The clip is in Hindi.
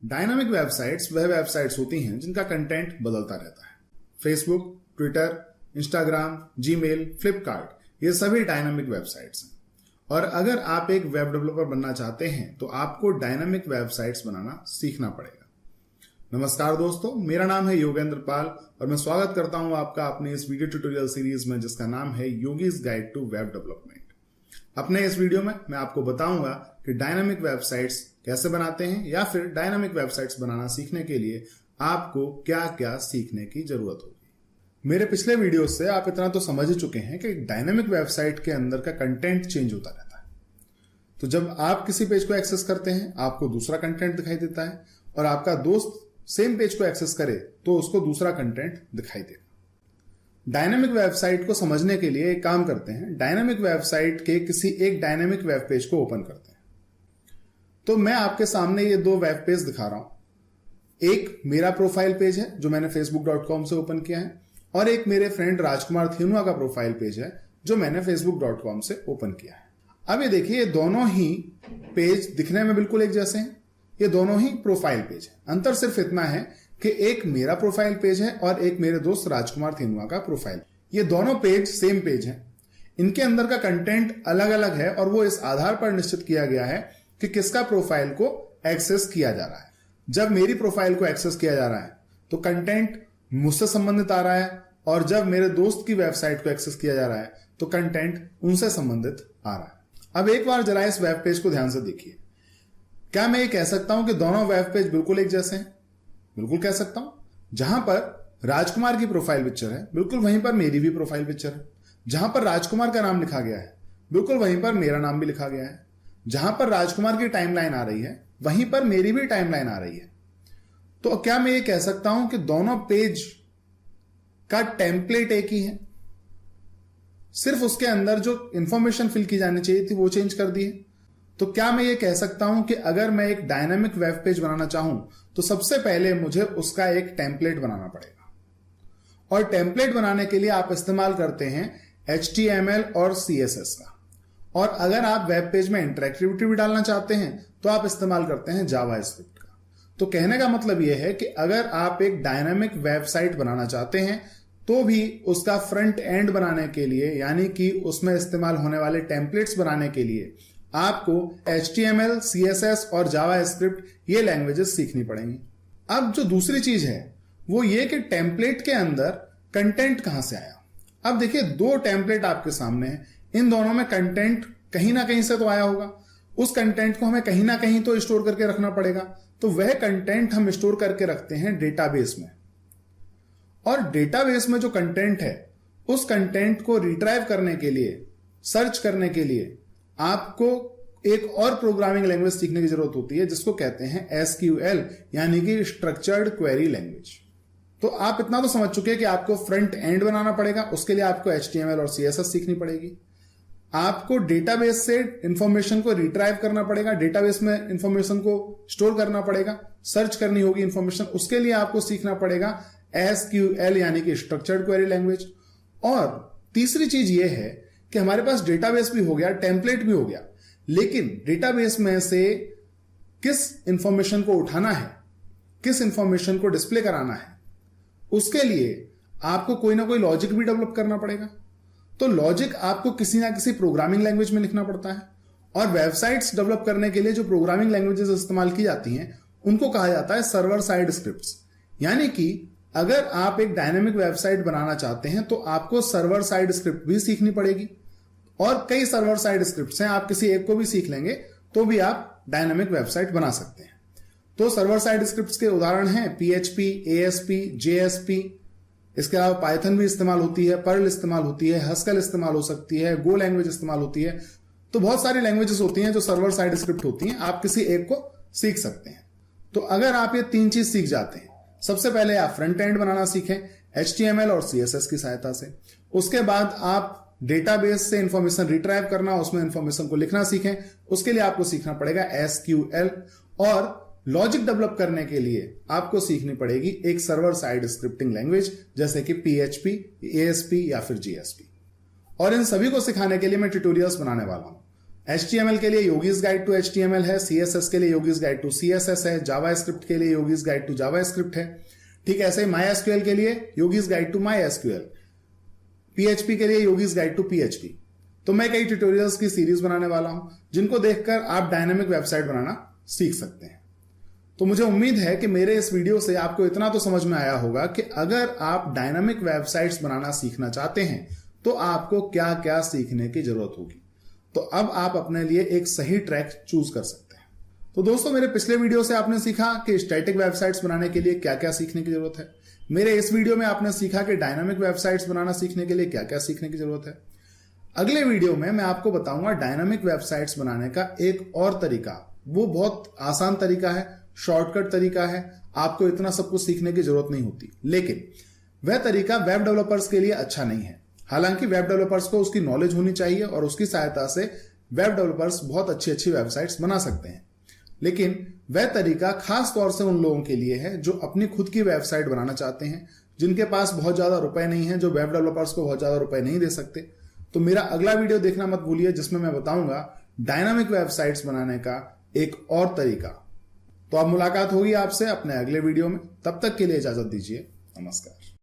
डायनामिक वेबसाइट्स वह वेबसाइट्स होती हैं जिनका कंटेंट बदलता रहता है। Facebook, Twitter, Instagram, Gmail, Flipkart ये सभी डायनामिक वेबसाइट्स हैं। और अगर आप एक वेब डेवलपर बनना चाहते हैं तो आपको डायनामिक वेबसाइट्स बनाना सीखना पड़ेगा। नमस्कार दोस्तों, मेरा नाम है योगेंद्र पाल और मैं स्वागत करता हूं आपका अपने इस वीडियो ट्यूटोरियल सीरीज में जिसका नाम है Yogi's guide to web development. अपने इस वीडियो में मैं आपको बताऊंगा कि डायनामिक वेबसाइट्स कैसे बनाते हैं या फिर डायनामिक वेबसाइट्स बनाना सीखने के लिए आपको क्या क्या सीखने की जरूरत होगी। मेरे पिछले वीडियो से आप इतना तो समझ ही चुके हैं कि डायनामिक वेबसाइट के अंदर का कंटेंट चेंज होता रहता है। तो जब आप किसी पेज को एक्सेस करते हैं आपको दूसरा कंटेंट दिखाई देता है और आपका दोस्त सेम पेज को एक्सेस करे तो उसको दूसरा कंटेंट दिखाई देगा। डायनामिक वेबसाइट को समझने के लिए एक काम करते हैं, डायनामिक वेबसाइट के किसी एक डायनामिक वेब पेज को ओपन करते हैं। तो मैं आपके सामने ये दो वेब पेज दिखा रहा हूं। एक मेरा प्रोफाइल पेज है जो मैंने facebook.com से ओपन किया है और एक मेरे फ्रेंड राजकुमार थेनुआ का प्रोफाइल पेज है जो मैंने facebook.com से ओपन किया है। अब ये देखिए, ये दोनों ही पेज दिखने में बिल्कुल एक जैसे हैं। ये दोनों ही प्रोफाइल पेज है। अंतर सिर्फ इतना है कि एक मेरा प्रोफाइल पेज है और एक मेरे दोस्त राजकुमार थेनुआ का प्रोफाइल। ये दोनों पेज सेम पेज हैं। इनके अंदर का कंटेंट अलग अलग है और वो इस आधार पर निश्चित किया गया है कि किसका प्रोफाइल को एक्सेस किया जा रहा है। जब मेरी प्रोफाइल को एक्सेस किया जा रहा है तो कंटेंट मुझसे संबंधित आ रहा है और जब मेरे दोस्त की वेबसाइट को एक्सेस किया जा रहा है तो कंटेंट उनसे संबंधित आ रहा है। अब एक बार जरा इस वेब पेज को ध्यान से देखिए। क्या मैं ये कह सकता हूं कि दोनों वेब पेज बिल्कुल एक जैसे हैं? बिल्कुल कह सकता हूं। जहां पर राजकुमार की प्रोफाइल पिक्चर है बिल्कुल वहीं पर मेरी भी प्रोफाइल पिक्चर है। जहां पर राजकुमार का नाम लिखा गया है बिल्कुल वहीं पर मेरा नाम भी लिखा गया है। जहां पर राजकुमार की टाइमलाइन आ रही है वहीं पर मेरी भी टाइमलाइन आ रही है। तो क्या मैं ये कह सकता हूं कि दोनों पेज का टेम्पलेट एक ही है, सिर्फ उसके अंदर जो इंफॉर्मेशन फिल की जानी चाहिए थी वो चेंज कर दी है? तो क्या मैं ये कह सकता हूं कि अगर मैं एक डायनामिक वेब पेज बनाना चाहूं तो सबसे पहले मुझे उसका एक टेम्पलेट बनाना पड़ेगा। और टेम्पलेट बनाने के लिए आप इस्तेमाल करते हैं HTML और CSS का। और अगर आप वेब पेज में इंटरेक्टिविटी भी डालना चाहते हैं तो आप इस्तेमाल करते हैं जावास्क्रिप्ट का। तो कहने का मतलब यह है कि अगर आप एक डायनामिक वेबसाइट बनाना चाहते हैं तो भी उसका फ्रंट एंड बनाने के लिए यानी कि उसमें इस्तेमाल होने वाले टेम्पलेट्स बनाने के लिए आपको HTML, CSS और जावास्क्रिप्ट ये लैंग्वेजेस सीखनी पड़ेंगी। अब जो दूसरी चीज है वो ये कि टेम्पलेट के अंदर कंटेंट कहां से आया। अब देखिए, दो टेम्पलेट आपके सामने हैं। इन दोनों में कंटेंट कहीं ना कहीं से तो आया होगा। उस कंटेंट को हमें कहीं ना कहीं तो स्टोर करके रखना पड़ेगा। तो वह कंटेंट हम स्टोर करके रखते हैं डेटाबेस में। और डेटाबेस में जो कंटेंट है उस कंटेंट को रिट्राइव करने के लिए, सर्च करने के लिए आपको एक और प्रोग्रामिंग लैंग्वेज सीखने की जरूरत होती है जिसको कहते हैं SQL यानी कि स्ट्रक्चर्ड क्वेरी लैंग्वेज। तो आप इतना तो समझ चुके हैं कि आपको फ्रंट एंड बनाना पड़ेगा, उसके लिए आपको HTML और CSS सीखनी पड़ेगी। आपको डेटाबेस से इंफॉर्मेशन को रिट्राइव करना पड़ेगा, डेटाबेस में इंफॉर्मेशन को स्टोर करना पड़ेगा, सर्च करनी होगी इंफॉर्मेशन, उसके लिए आपको सीखना पड़ेगा SQL यानी कि स्ट्रक्चर्ड क्वेरी लैंग्वेज। और तीसरी चीज यह है कि हमारे पास डेटाबेस भी हो गया, टेम्पलेट भी हो गया, लेकिन डेटाबेस में से किस इंफॉर्मेशन को उठाना है, किस इंफॉर्मेशन को डिस्प्ले कराना है, उसके लिए आपको कोई ना कोई लॉजिक भी डेवलप करना पड़ेगा। तो लॉजिक आपको किसी ना किसी प्रोग्रामिंग लैंग्वेज में लिखना पड़ता है। और वेबसाइट्स डेवलप करने के लिए जो प्रोग्रामिंग लैंग्वेजेस इस्तेमाल की जाती हैं उनको कहा जाता है सर्वर साइड स्क्रिप्ट्स। यानी कि अगर आप एक डायनेमिक वेबसाइट बनाना चाहते हैं तो आपको सर्वर साइड स्क्रिप्ट भी सीखनी पड़ेगी। और कई सर्वर साइड स्क्रिप्ट्स हैं, आप किसी एक को भी सीख लेंगे तो भी आप डायनामिक वेबसाइट बना सकते हैं। तो सर्वर साइड स्क्रिप्ट्स के उदाहरण हैं PHP, ASP, JSP। इसके अलावा पाइथन भी इस्तेमाल होती है, पर्ल इस्तेमाल होती है, हस्कल इस्तेमाल हो सकती है, गो लैंग्वेज इस्तेमाल होती है। तो बहुत सारी लैंग्वेजेस होती हैं जो सर्वर साइड स्क्रिप्ट होती हैं, आप किसी एक को सीख सकते हैं। तो अगर आप ये तीन चीज सीख जाते हैं, सबसे पहले आप फ्रंट एंड बनाना सीखें HTML और CSS की सहायता से। उसके बाद आप डेटाबेस से इंफॉर्मेशन रिट्राइव करना, उसमें इंफॉर्मेशन को लिखना सीखें। उसके लिए आपको सीखना पड़ेगा SQL। और लॉजिक डेवलप करने के लिए आपको सीखनी पड़ेगी एक सर्वर साइड स्क्रिप्टिंग लैंग्वेज जैसे कि PHP, ASP या फिर JSP। और इन सभी को सिखाने के लिए मैं ट्यूटोरियल्स बनाने वाला हूं। HTML के लिए योगीज गाइड टू HTML है, CSS के लिए योगीज गाइड टू CSS है, जावास्क्रिप्ट के लिए योगीज गाइड टू जावास्क्रिप्ट है। ठीक है, ऐसे MySQL के लिए Yogi's guide to MySQL, PHP के लिए योगीज गाइड टू PHP। तो मैं कई ट्यूटोरियल्स की सीरीज बनाने वाला हूं जिनको देखकर आप डायनामिक वेबसाइट बनाना सीख सकते हैं। तो मुझे उम्मीद है कि मेरे इस वीडियो से आपको इतना तो समझ में आया होगा कि अगर आप डायनामिक वेबसाइट्स बनाना सीखना चाहते हैं तो आपको क्या क्या सीखने की जरूरत होगी। तो अब आप अपने लिए एक सही ट्रैक चूज कर सकते हैं। तो दोस्तों, मेरे पिछले वीडियो से आपने सीखा कि स्टैटिक वेबसाइट्स बनाने के लिए क्या क्या सीखने की जरूरत है। मेरे इस वीडियो में आपने सीखा कि डायनामिक वेबसाइट्स बनाना सीखने के लिए क्या क्या सीखने की जरूरत है। अगले वीडियो में मैं आपको बताऊंगा डायनामिक वेबसाइट्स बनाने का एक और तरीका। वो बहुत आसान तरीका है, शॉर्टकट तरीका है, आपको इतना सब कुछ सीखने की जरूरत नहीं होती, लेकिन वह तरीका वेब डेवलपर्स के लिए अच्छा नहीं है। हालांकि वेब डेवलपर्स को उसकी नॉलेज होनी चाहिए और उसकी सहायता से वेब डेवलपर्स बहुत अच्छी अच्छी वेबसाइट्स बना सकते हैं, लेकिन वह तरीका खास तौर से उन लोगों के लिए है जो अपनी खुद की वेबसाइट बनाना चाहते हैं, जिनके पास बहुत ज्यादा रुपए नहीं है, जो वेब डेवलपर्स को बहुत ज्यादा रुपए नहीं दे सकते। तो मेरा अगला वीडियो देखना मत भूलिए, जिसमें मैं बताऊंगा डायनामिक वेबसाइट्स बनाने का एक और तरीका। तो अब मुलाकात होगी आपसे अपने अगले वीडियो में। तब तक के लिए इजाजत दीजिए। नमस्कार।